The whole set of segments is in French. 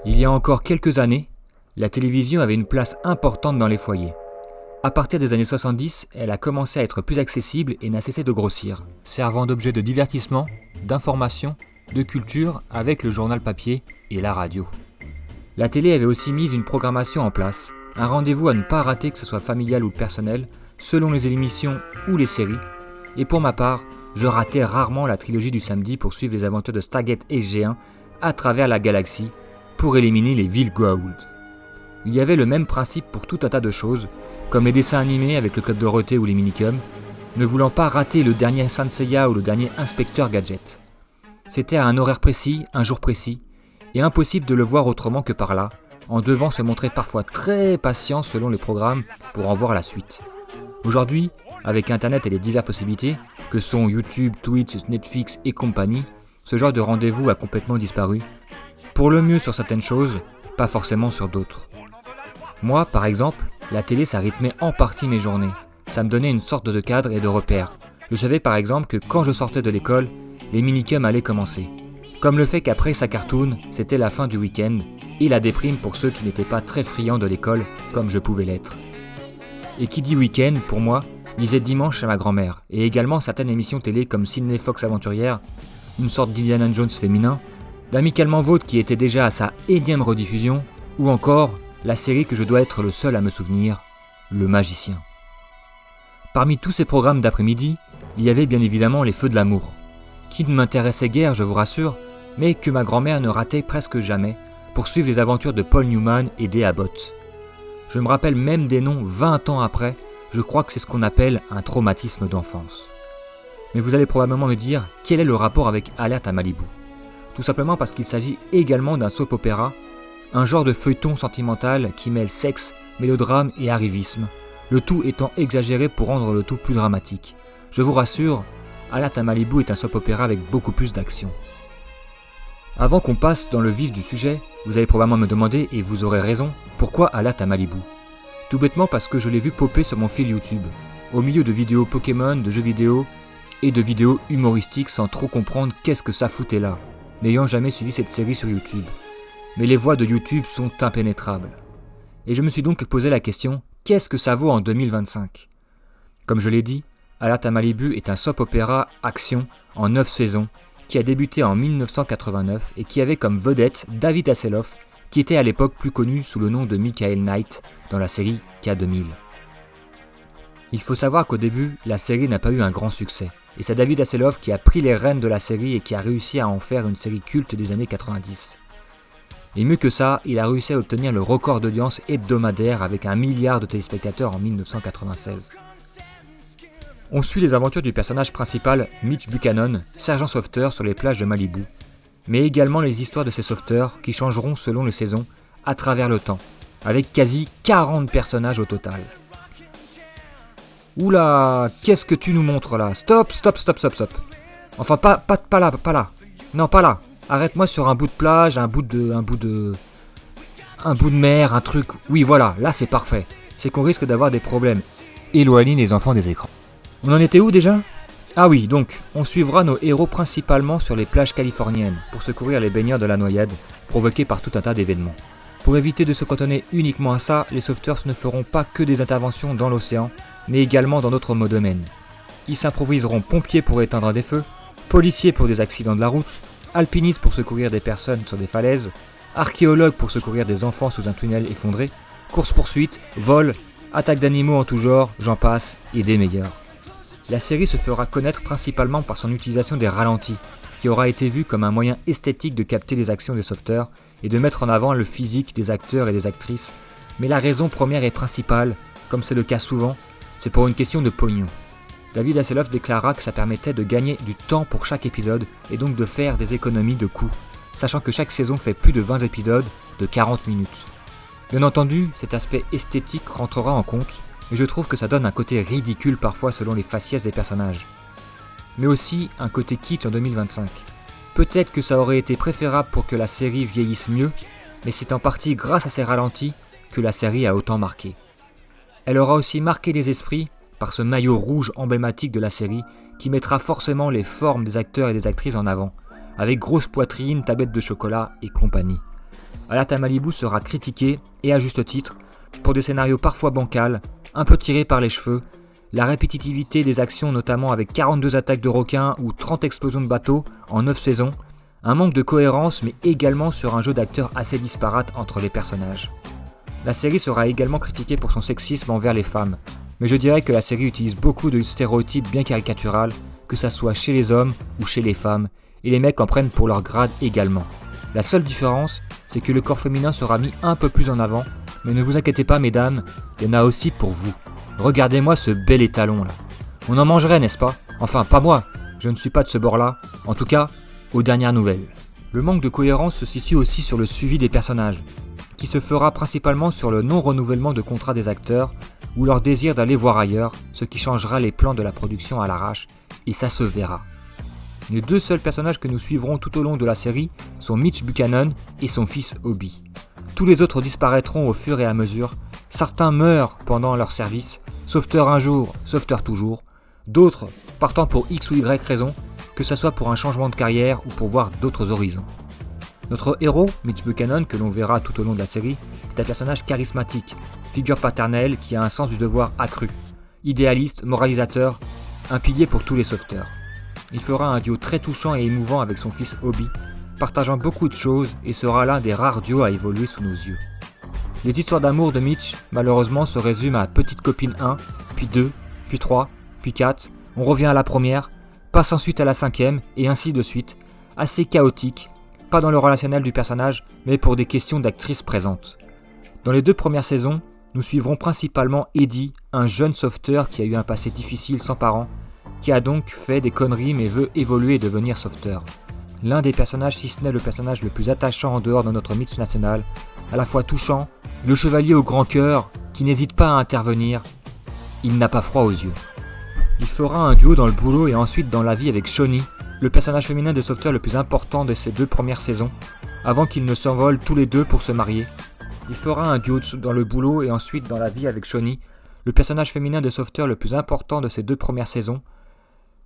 Il y a encore quelques années, la télévision avait une place importante dans les foyers. À partir des années 70, elle a commencé à être plus accessible et n'a cessé de grossir, servant d'objet de divertissement, d'information, de culture avec le journal papier et la radio. La télé avait aussi mis une programmation en place, un rendez-vous à ne pas rater que ce soit familial ou personnel, selon les émissions ou les séries, et pour ma part, je ratais rarement la trilogie du samedi pour suivre les aventures de Stargate SG-1 à travers la galaxie pour éliminer les villes Goa'uld. Il y avait le même principe pour tout un tas de choses, comme les dessins animés avec le Club Dorothée ou les Minicums, ne voulant pas rater le dernier Saint Seiya ou le dernier Inspecteur Gadget. C'était à un horaire précis, un jour précis, et impossible de le voir autrement que par là, en devant se montrer parfois très patient selon les programmes pour en voir la suite. Aujourd'hui, avec Internet et les diverses possibilités, que sont YouTube, Twitch, Netflix et compagnie, ce genre de rendez-vous a complètement disparu. Pour le mieux sur certaines choses, pas forcément sur d'autres. Moi, par exemple, la télé ça rythmait en partie mes journées. Ça me donnait une sorte de cadre et de repère. Je savais par exemple que quand je sortais de l'école, les minicums allaient commencer. Comme le fait qu'après sa cartoon, c'était la fin du week-end, et la déprime pour ceux qui n'étaient pas très friands de l'école, comme je pouvais l'être. Et qui dit week-end, pour moi, disait dimanche chez ma grand-mère, et également certaines émissions télé comme Sydney Fox Aventurière, une sorte d'Indiana Jones féminin, d'Amicalement Vôtre qui était déjà à sa énième rediffusion, ou encore la série que je dois être le seul à me souvenir, Le Magicien. Parmi tous ces programmes d'après-midi, il y avait bien évidemment Les Feux de l'amour, qui ne m'intéressaient guère, je vous rassure, mais que ma grand-mère ne ratait presque jamais pour suivre les aventures de Paul Newman et des Abbott. Je me rappelle même des noms 20 ans après, je crois que c'est ce qu'on appelle un traumatisme d'enfance. Mais vous allez probablement me dire, quel est le rapport avec Alerte à Malibu ? Tout simplement parce qu'il s'agit également d'un soap opéra, un genre de feuilleton sentimental qui mêle sexe, mélodrame et arrivisme, le tout étant exagéré pour rendre le tout plus dramatique. Je vous rassure, Alerte à Malibu est un soap opéra avec beaucoup plus d'action. Avant qu'on passe dans le vif du sujet, vous allez probablement me demander, et vous aurez raison, pourquoi Alerte à Malibu ? Tout bêtement parce que je l'ai vu popper sur mon fil YouTube, au milieu de vidéos Pokémon, de jeux vidéo et de vidéos humoristiques sans trop comprendre qu'est-ce que ça foutait là, n'ayant jamais suivi cette série sur YouTube. Mais les voix de YouTube sont impénétrables. Et je me suis donc posé la question, qu'est-ce que ça vaut en 2025 ? Comme je l'ai dit, Alerte à Malibu est un soap opéra action en 9 saisons qui a débuté en 1989 et qui avait comme vedette David Hasselhoff, qui était à l'époque plus connu sous le nom de Michael Knight dans la série K2000. Il faut savoir qu'au début, la série n'a pas eu un grand succès, et c'est David Hasselhoff qui a pris les rênes de la série et qui a réussi à en faire une série culte des années 90. Et mieux que ça, il a réussi à obtenir le record d'audience hebdomadaire avec 1 milliard de téléspectateurs en 1996. On suit les aventures du personnage principal, Mitch Buchanan, sergent sauveteur sur les plages de Malibu, mais également les histoires de ces sauveteurs qui changeront selon les saisons à travers le temps, avec quasi 40 personnages au total. Oula, qu'est-ce que tu nous montres là ? Stop. Enfin, pas là. Non, pas là. Arrête-moi sur un bout de plage, un bout de mer, un truc. Oui, voilà, là c'est parfait. C'est qu'on risque d'avoir des problèmes. Éloignez les enfants des écrans. On en était où déjà ? Ah oui, donc, on suivra nos héros principalement sur les plages californiennes pour secourir les baigneurs de la noyade, provoqués par tout un tas d'événements. Pour éviter de se cantonner uniquement à ça, les sauveteurs ne feront pas que des interventions dans l'océan, mais également dans d'autres domaines. Ils s'improviseront pompiers pour éteindre des feux, policiers pour des accidents de la route, alpinistes pour secourir des personnes sur des falaises, archéologues pour secourir des enfants sous un tunnel effondré, course-poursuite, vol, attaques d'animaux en tout genre, j'en passe, et des meilleurs. La série se fera connaître principalement par son utilisation des ralentis, qui aura été vue comme un moyen esthétique de capter les actions des sauveteurs et de mettre en avant le physique des acteurs et des actrices, mais la raison première et principale, comme c'est le cas souvent, c'est pour une question de pognon. David Hasselhoff déclara que ça permettait de gagner du temps pour chaque épisode et donc de faire des économies de coûts, sachant que chaque saison fait plus de 20 épisodes de 40 minutes. Bien entendu, cet aspect esthétique rentrera en compte, et je trouve que ça donne un côté ridicule parfois selon les faciès des personnages. Mais aussi un côté kitsch en 2025. Peut-être que ça aurait été préférable pour que la série vieillisse mieux, mais c'est en partie grâce à ces ralentis que la série a autant marqué. Elle aura aussi marqué les esprits par ce maillot rouge emblématique de la série qui mettra forcément les formes des acteurs et des actrices en avant, avec grosse poitrine, tablette de chocolat et compagnie. Alerte à Malibu sera critiquée, et à juste titre, pour des scénarios parfois bancals, un peu tirés par les cheveux, la répétitivité des actions notamment avec 42 attaques de requins ou 30 explosions de bateaux en 9 saisons, un manque de cohérence mais également sur un jeu d'acteurs assez disparate entre les personnages. La série sera également critiquée pour son sexisme envers les femmes, mais je dirais que la série utilise beaucoup de stéréotypes bien caricaturales, que ça soit chez les hommes ou chez les femmes, et les mecs en prennent pour leur grade également. La seule différence, c'est que le corps féminin sera mis un peu plus en avant, mais ne vous inquiétez pas mesdames, il y en a aussi pour vous. Regardez-moi ce bel étalon là. On en mangerait, n'est-ce pas? Enfin, pas moi, je ne suis pas de ce bord-là, en tout cas, aux dernières nouvelles. Le manque de cohérence se situe aussi sur le suivi des personnages, qui se fera principalement sur le non-renouvellement de contrat des acteurs, ou leur désir d'aller voir ailleurs, ce qui changera les plans de la production à l'arrache, et ça se verra. Les deux seuls personnages que nous suivrons tout au long de la série sont Mitch Buchanan et son fils Obi. Tous les autres disparaîtront au fur et à mesure, certains meurent pendant leur service, sauveteur un jour, sauveteur toujours, d'autres partant pour X ou Y raison, que ce soit pour un changement de carrière ou pour voir d'autres horizons. Notre héros, Mitch Buchanan, que l'on verra tout au long de la série, est un personnage charismatique, figure paternelle qui a un sens du devoir accru, idéaliste, moralisateur, un pilier pour tous les sauveteurs. Il fera un duo très touchant et émouvant avec son fils Obi, partageant beaucoup de choses et sera l'un des rares duos à évoluer sous nos yeux. Les histoires d'amour de Mitch, malheureusement, se résument à Petite Copine 1, puis 2, puis 3, puis 4, on revient à la première, passe ensuite à la 5e, et ainsi de suite, assez chaotique, pas dans le relationnel du personnage, mais pour des questions d'actrice présente. Dans les 2 premières saisons, nous suivrons principalement Eddie, un jeune sauveteur qui a eu un passé difficile sans parents, qui a donc fait des conneries mais veut évoluer et devenir sauveteur. L'un des personnages, si ce n'est le personnage le plus attachant en dehors de notre mythe national, à la fois touchant, le chevalier au grand cœur, qui n'hésite pas à intervenir, il n'a pas froid aux yeux. Il fera un duo dans le boulot et ensuite dans la vie avec Shawnee, le personnage féminin des sauveteurs le plus important de ces 2 premières saisons, avant qu'ils ne s'envolent tous les deux pour se marier. Il fera un duo dans le boulot et ensuite dans la vie avec Shawnee, le personnage féminin des sauveteurs le plus important de ces 2 premières saisons,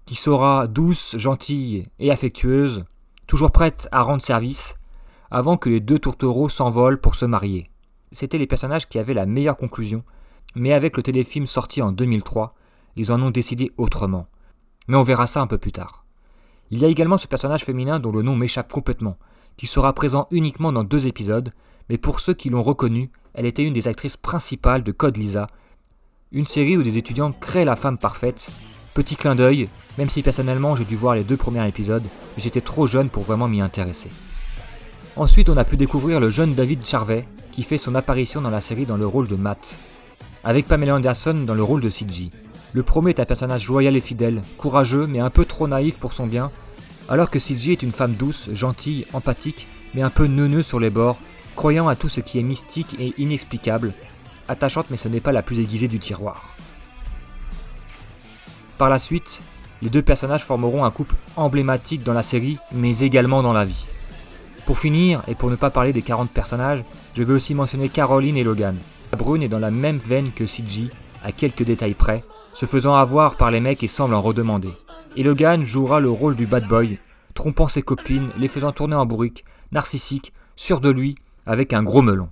qui sera douce, gentille et affectueuse, toujours prête à rendre service, avant que les 2 tourtereaux s'envolent pour se marier. C'étaient les personnages qui avaient la meilleure conclusion, mais avec le téléfilm sorti en 2003, ils en ont décidé autrement. Mais on verra ça un peu plus tard. Il y a également ce personnage féminin dont le nom m'échappe complètement, qui sera présent uniquement dans 2 épisodes, mais pour ceux qui l'ont reconnue, elle était une des actrices principales de Code Lysa, une série où des étudiants créent la femme parfaite. Petit clin d'œil, même si personnellement j'ai dû voir les 2 premiers épisodes, mais j'étais trop jeune pour vraiment m'y intéresser. Ensuite on a pu découvrir le jeune David Charvet, qui fait son apparition dans la série dans le rôle de Matt, avec Pamela Anderson dans le rôle de CG. Le premier est un personnage loyal et fidèle, courageux mais un peu trop naïf pour son bien, alors que CG est une femme douce, gentille, empathique, mais un peu neuneux sur les bords, croyant à tout ce qui est mystique et inexplicable, attachante mais ce n'est pas la plus aiguisée du tiroir. Par la suite, les 2 personnages formeront un couple emblématique dans la série, mais également dans la vie. Pour finir, et pour ne pas parler des 40 personnages, je vais aussi mentionner Caroline et Logan. La brune est dans la même veine que CG, à quelques détails près, se faisant avoir par les mecs et semble en redemander. Et Logan jouera le rôle du bad boy, trompant ses copines, les faisant tourner en bourrique, narcissique, sûr de lui, avec un gros melon.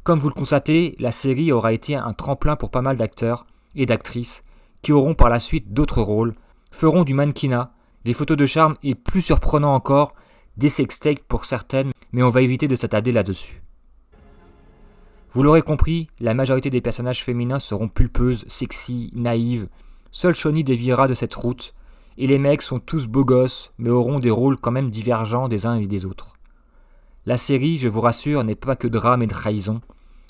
Comme vous le constatez, la série aura été un tremplin pour pas mal d'acteurs et d'actrices, qui auront par la suite d'autres rôles, feront du mannequinat, des photos de charme et plus surprenant encore, des sextapes pour certaines, mais on va éviter de s'attarder là-dessus. Vous l'aurez compris, la majorité des personnages féminins seront pulpeuses, sexy, naïves. Seul Shawnee déviera de cette route, et les mecs sont tous beaux gosses, mais auront des rôles quand même divergents des uns et des autres. La série, je vous rassure, n'est pas que drame et de trahison.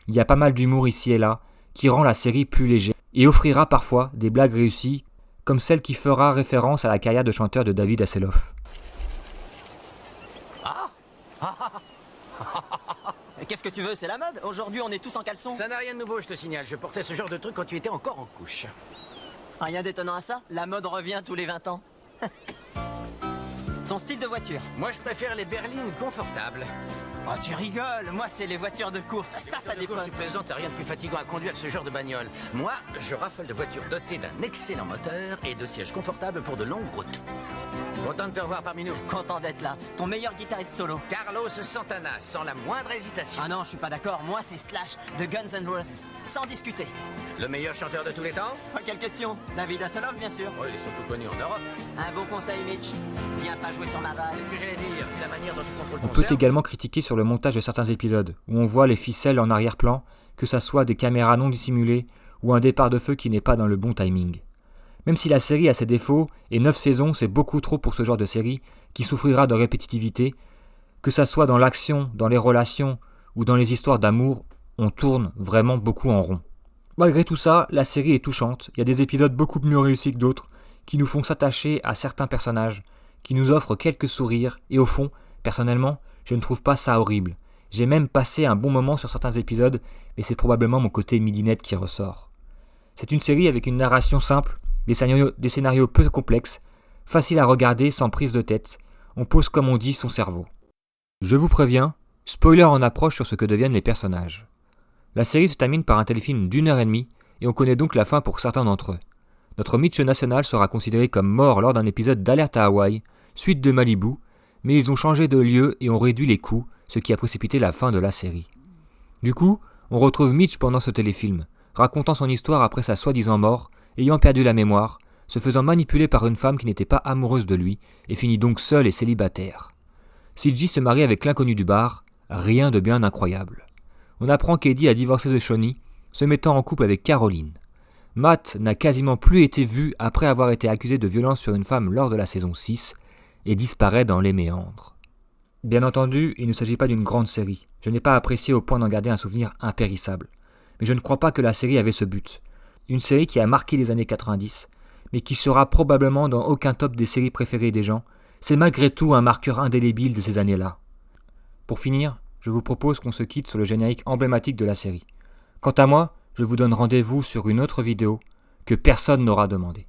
Il y a pas mal d'humour ici et là, qui rend la série plus légère, et offrira parfois des blagues réussies, comme celle qui fera référence à la carrière de chanteur de David Hasselhoff. Qu'est-ce que tu veux, c'est la mode? Aujourd'hui, on est tous en caleçon. Ça n'a rien de nouveau, je te signale. Je portais ce genre de truc quand tu étais encore en couche. Rien d'étonnant à ça. La mode revient tous les 20 ans. Ton style de voiture? Moi, je préfère les berlines confortables. Oh, tu rigoles. Moi, c'est les voitures de course. Ça De dépote. course, tu plaisantes, t'as rien de plus fatigant à conduire que ce genre de bagnole. Moi, je raffole de voitures dotées d'un excellent moteur et de sièges confortables pour de longues routes. Content de te revoir parmi nous. Content d'être là. Ton meilleur guitariste solo? Carlos Santana, sans la moindre hésitation. Ah non, je suis pas d'accord. Moi, c'est Slash, de Guns N' Roses. Sans discuter. Le meilleur chanteur de tous les temps? Oh, quelle question? David Hasselhoff, bien sûr. Oh, il est surtout connu en Europe. Un bon conseil, Mitch. Viens pas jouer sur ma balle. Qu'est-ce que j'allais dire? La manière dont tu contrôles On ton peut cerf. également critiquer sur le montage de certains épisodes, où on voit les ficelles en arrière-plan, que ça soit des caméras non dissimulées ou un départ de feu qui n'est pas dans le bon timing. Même si la série a ses défauts, et 9 saisons c'est beaucoup trop pour ce genre de série, qui souffrira de répétitivité, que ça soit dans l'action, dans les relations ou dans les histoires d'amour, on tourne vraiment beaucoup en rond. Malgré tout ça, la série est touchante, il y a des épisodes beaucoup mieux réussis que d'autres, qui nous font s'attacher à certains personnages, qui nous offrent quelques sourires, et au fond, personnellement, je ne trouve pas ça horrible. J'ai même passé un bon moment sur certains épisodes, mais c'est probablement mon côté midinette qui ressort. C'est une série avec une narration simple, des scénarios peu complexes, facile à regarder sans prise de tête, on pose comme on dit son cerveau. Je vous préviens, spoiler en approche sur ce que deviennent les personnages. La série se termine par un téléfilm d'1h30 et on connaît donc la fin pour certains d'entre eux. Notre Mitch national sera considéré comme mort lors d'un épisode d'Alerte à Hawaï, suite de Malibu, mais ils ont changé de lieu et ont réduit les coûts, ce qui a précipité la fin de la série. Du coup, on retrouve Mitch pendant ce téléfilm, racontant son histoire après sa soi-disant mort, ayant perdu la mémoire, se faisant manipuler par une femme qui n'était pas amoureuse de lui, et finit donc seul et célibataire. CJ se marie avec l'inconnu du bar, rien de bien incroyable. On apprend qu'Eddie a divorcé de Shawnee, se mettant en couple avec Caroline. Matt n'a quasiment plus été vu après avoir été accusé de violence sur une femme lors de la saison 6, et disparaît dans les méandres. Bien entendu, il ne s'agit pas d'une grande série, je n'ai pas apprécié au point d'en garder un souvenir impérissable. Mais je ne crois pas que la série avait ce but. Une série qui a marqué les années 90, mais qui sera probablement dans aucun top des séries préférées des gens, c'est malgré tout un marqueur indélébile de ces années-là. Pour finir, je vous propose qu'on se quitte sur le générique emblématique de la série. Quant à moi, je vous donne rendez-vous sur une autre vidéo que personne n'aura demandé.